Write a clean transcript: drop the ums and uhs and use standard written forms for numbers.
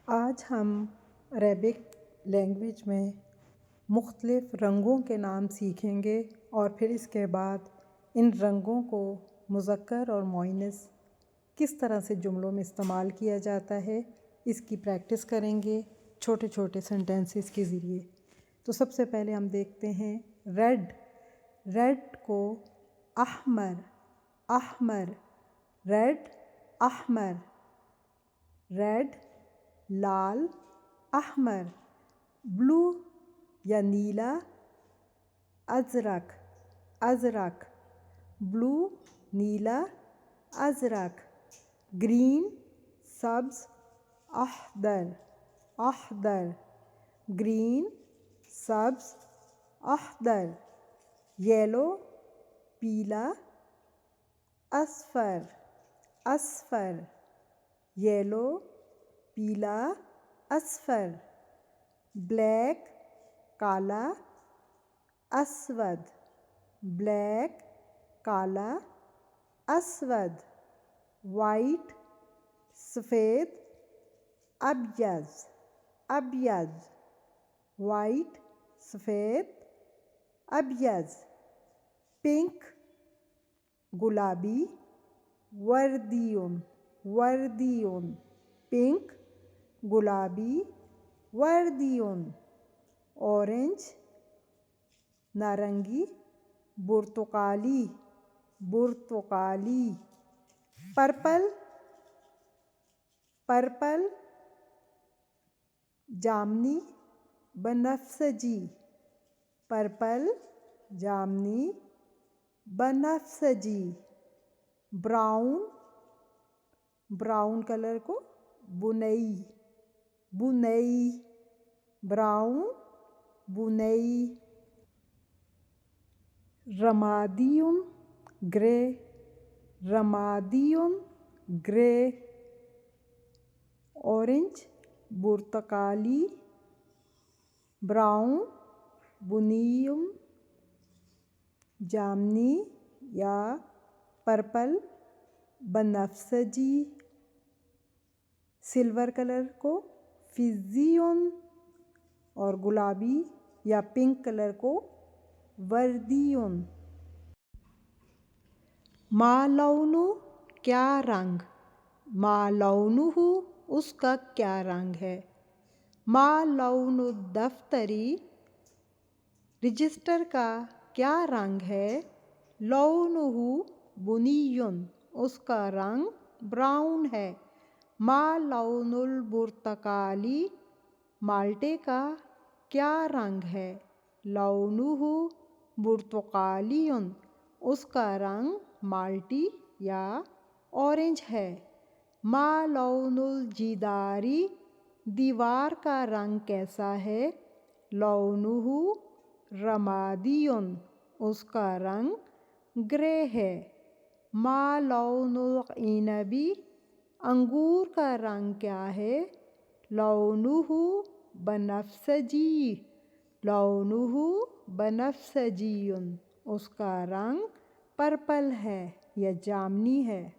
آج ہم Arabic language میں مختلف رنگوں کے نام سیکھیں گے اور پھر اس کے بعد ان رنگوں کو مذکر اور مؤنث کس طرح سے جملوں میں استعمال کیا جاتا ہے اس کی پریکٹس کریں گے چھوٹے چھوٹے سینٹینسز کے ذریعے۔ تو سب سے پہلے ہم دیکھتے ہیں ریڈ۔ ریڈ کو احمر، احمر، ریڈ احمر، ریڈ لال احمر، بلو یا نیلا ازرق، ازرق، بلو نیلا ازرق، گرین سبز اخضر، اخضر، گرین سبز اخضر، یلو پیلا اصفر، اصفر، یلو پیلا اصفر، بلیک کالا اسود، بلیک کالا اسود، وائٹ سفید ابیض، ابیض، وائٹ سفید ابیض، پنک گلابی وردیون، وردیون، پنک گلابی وردیون، اورنج نارنگی برتقالی، برتقالی، پرپل، پرپل، جامنی بنفسجی، پرپل، جامنی بنفسجی، براؤن، براؤن کلر کو بنئی، بنئی، براؤن بنئی، رمادیون گرے، رمادیون گرے، اورنج برتقالی، براؤن بنیون، جامنی یا پرپل بنفسجی، سلور کلر کو فضیون اور گلابی یا پنک کلر کو وردیون۔ ما لونو کیا رنگ، ما لونہ اس کا کیا رنگ ہے، ما لون الدفتری رجسٹر کا کیا رنگ ہے، لونہ بنیون اس کا رنگ براؤن ہے، ما لون البرتقالی مالٹے کا کیا رنگ ہے، لونہ برتقالیون اس کا رنگ مالٹی یا اورنج ہے، ما لون الجداری دیوار کا رنگ کیسا ہے، لونہ رمادیون اس کا رنگ گرے ہے، ما لون العنبی انگور کا رنگ کیا ہے، لونہ بنفسجی، لونہ بنفسجیون اس کا رنگ پرپل ہے یا جامنی ہے۔